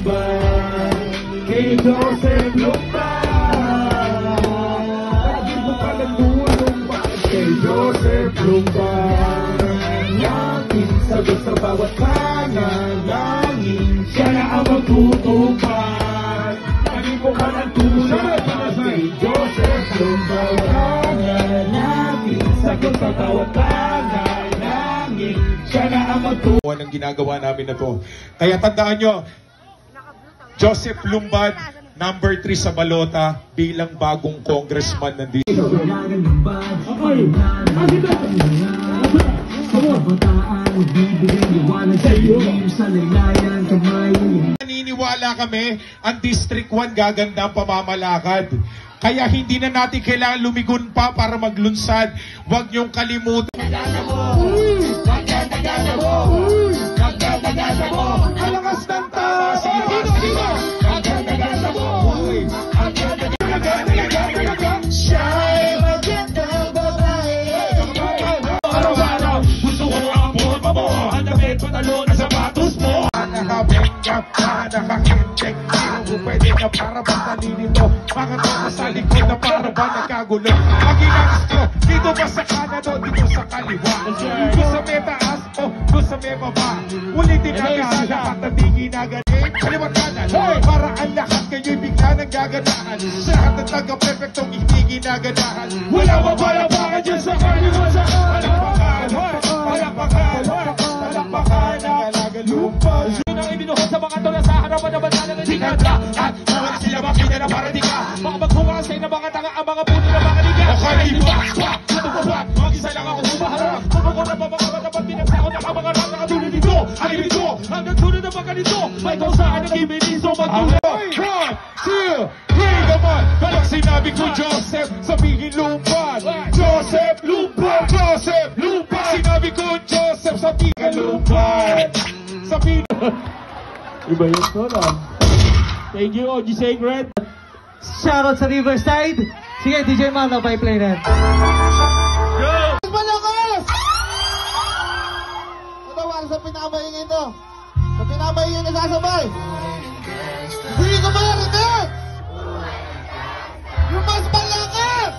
Kay Joseph Lumban, lagi mo pa nagulong ba? Kay Joseph Lumban, yakin sagot sa bawat panalangin, siya na ang magtutupad. Lagi mo pa nagulong ba? Kay Joseph Lumban, yakin sagot sa bawat panalangin, siya na ang magtutupad. Ang ginagawa namin na to. Kaya tandaan nyo, Joseph Lumban, number 3 sa balota bilang bagong congressman nandito. Naniniwala kami, ang District 1 gaganda ang pamamalakad. Kaya hindi na natin kailangan lumigon pa para maglunsad. Huwag niyong kalimutan. Alakas ng taas! Nakakintek mo, pwede na para ba sa nilito? Mga tao sa likod na para ba nagkagulo? Mag-inangis ko, dito ba sa kanan o dito sa kaliwa? Dito sa may taas o dito sa may baba? Ulitin na nga lahat na di ginagaling. Kaliwat kanan, para ang lahat kayo'y bigla nang gaganahan. Sa lahat ng taga-perfectong hindi ginaganahan. Wala ba palapakan dyan sa kaliwa sa palapakan? Palapakan, palapakan, nalagalumpas. Ibinuhod sa mga tula sa harapan na banala ng dinanda. At mga sila makina na para di ka mga maghumasay na mga tanga ang mga puto na mga liga. O kaliwa, natupapag, mag-isa lang ako humaharap. Pagkakot na pa mga matapat pinagsakot na mga rata katulad nito. Ang ibito, hanggang tulad na mga nito. May kausaan ng ibiniso magtuloy. 1, 2, 3, naman. Walang sinabi ko Joseph, sabihin Lumban. Joseph Lumban, Joseph Lumban. Sinabi ko Joseph, sabihin Lumban. Sabihin iba yun to lang. Thank you, OG Sacred. Shoutout sa Riverside. Sige, DJ Mano, pa-play na. Go! Malakas! Ito, wala sa pinabayingin to. Sa pinabayingin na sasabay. Hindi ko ba narinig? Yung mas malakas!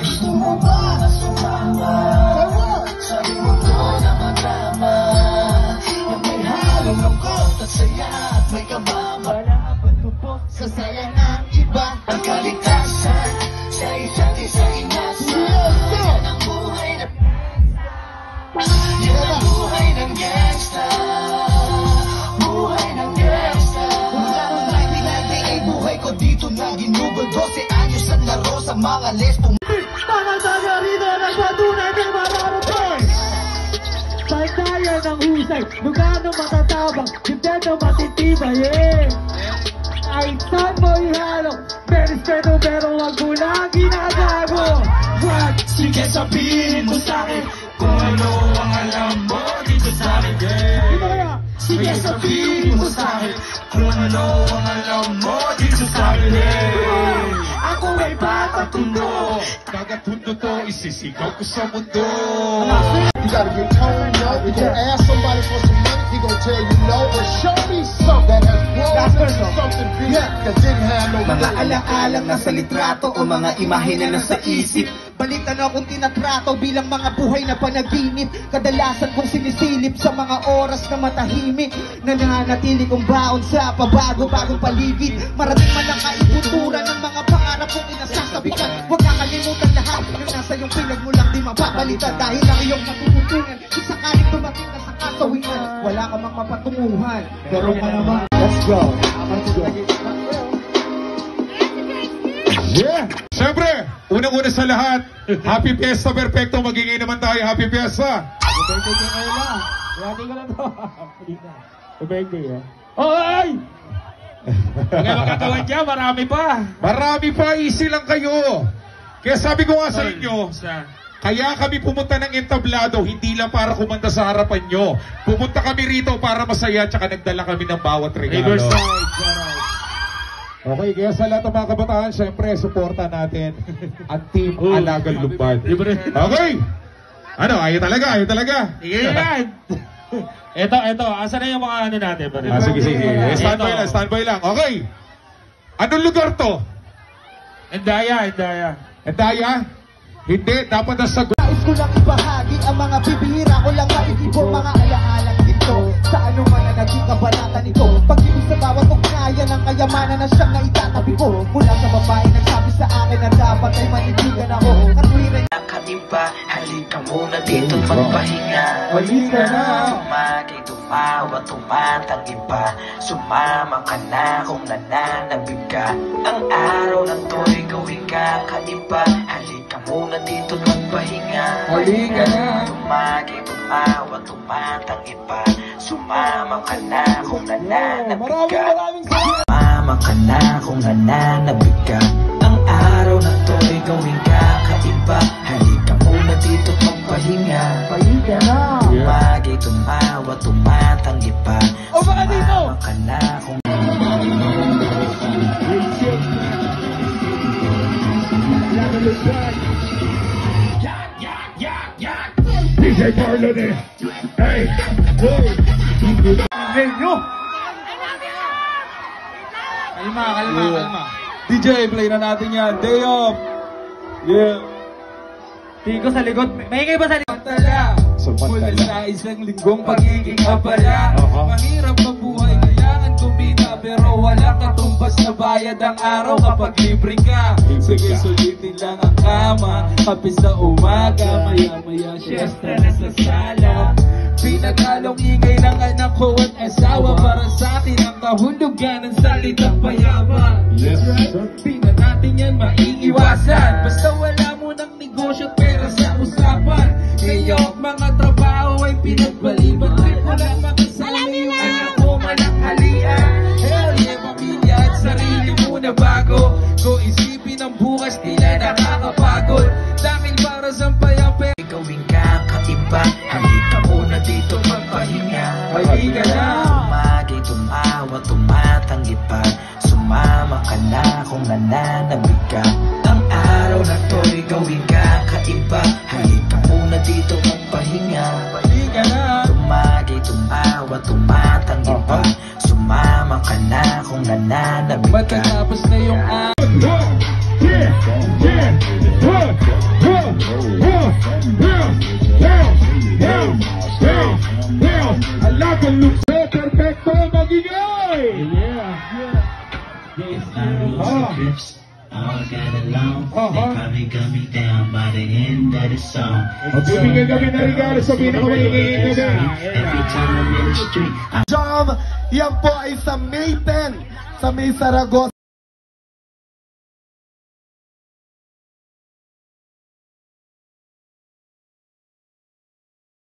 Gusto mo ba sumama? Sa mundo na magama, na may halong lungkot at saya at may kaba. Wala patupok sa saya ng iba. Ang kaligtasan sa isa't isa inasa. Yan ang buhay na yan ang buhay ng gangsta. Buhay ng gangsta. Mula nung 1998 ay buhay ko dito na ginugol. 12 anyos ang laro sa mga lesbong. Mga taga rito nagpatunay ng mararating. Pantayan ng husay, lugano matatabang, hindi na matitibay, Ay saan mo ihalong, berespeto pero wag mo lang ginagago. What? Sige sabihin mo sa'kin kung ano ang alam mo dito sa'kin, Sige sabihin mo sa'kin kung ano ang alam mo dito sa'kin, Ako ay patatundo, kagatundo to isisigaw ko sa mundo. You gotta get turned up. If you ask somebody for some money, he gonna tell you no. But show me something that has grown into something big that didn't have no. Mga alaalang nasa litrato o mga imahe na nasa isip. Balitan akong tinatrato bilang mga buhay na panaginip. Kadalasan kong sinisilip sa mga oras na matahimik. Nananatili kong baon sa pabago-bagong paligid. Marating man ang kaibuturan ng mga pangarap kong inasasabikan. Huwag kakalimutan lahat ng nasa iyong pilag mo lang di mapapalitan. Dahil ang iyong matututunan kung sakaling dumating ka sa kasawian, wala ka mang mapatunguhan. Pero ka naman. Let's go. Yeah! Siyempre, unang-una sa lahat, Happy Fiesta Perfecto. Magingay naman tayo, Happy Fiesta. Happy birthday ko kayo lang. Happy ko lang to. Happy birthday, Oy! Kaya makatawan dyan, marami pa. Marami pa, easy lang kayo. Kaya sabi ko nga sa inyo, kaya kami pumunta ng entablado, hindi lang para kumanta sa harapan nyo. Pumunta kami rito para masaya, tsaka nagdala kami ng bawat regalo. Okay, kaya sa lahat ng mga kabataan, syempre, suporta natin ang Team Alagang Lumban. Okay! Ano, ayaw talaga, ayaw talaga. Sige yan! Eto, asan na yung mga ano natin? Sige. Standby lang. Okay. Anong lugar to? Endaya. Endaya? Hindi, dapat nasa Nais ko lang ibahagi ang mga bibihira ko lang maiibong mga alaalang ito. Sa ano man na naging kabanatan ito, pag-ibig sa bawat ugnayan ng kayamanan na siyang naitatabi ko. Mula sa babae nagsabi sa akin na dapat ay manibigan ako. Katwiran Katiba, halika muna dito magpahinga. Halika na. Tumagi, tumawa, tumatang iba. Sumama ka na kung nananabig ka. Ang araw na to'y gawin ka kaiba. Halika muna dito magpahinga. Halika na. Tumagi, tumawa, tumatang iba. Sumama ka na kung nananabig ka. Sumama ka na kung nananabig ka. Ang araw na to'y gawin ka kaiba. Halika muna dito magpahinga. Halika na. Tumagi, tumawa, tumatanggi pa. Sumama ka na kung DJ Carlo de. Hey! Kalma. DJ, play na natin yan. Day off. Yeah. Tigo sa likod. May kayo ba sa likod? Mula sa isang linggong pagiging abala. Mahirap mabuhay, kailangan kumita. Pero wala katumbas na bayad ang araw kapag libre ka. Sige, sulitin lang ang kama. Kape sa umaga, maya-maya siesta na sa sala. Pinaghalong ingay ng anak ko at asawa. Para sa akin ang kahulugan ng salitang payaman. Di na natin yan maiiwasan. Basta wala mo ng negosyo at pera sa usapan. Ngayong mga trabaho ay pinagbaliban. Trip ko lang makasama yung anak ko mananghalian. Hell yeah, pamilya at sarili muna bago ko isipin ang bukas, tila nakakapagod. Dahil para sa payape gawin ka kaiba. Halika muna dito magpahinga. Halika na. Tumagi, tumawa, tumatanggi pa. Sumama ka na kung nananabig ka. Ang araw na to'y gawin ka kaiba. Halika muna dito magpahinga. Halika na. Tumagi, tumawa, tumatanggi pa. Sumama ka na kung nananabig ka. Matatapos na yung Perfecto magigay! All got along, they probably got me down by the end of the song. Magbibigay kami ng regalo sa pinakamalingin gabi. Every time I'm in the street, Jam, yan po ay sa May 10 sa May Saragossa.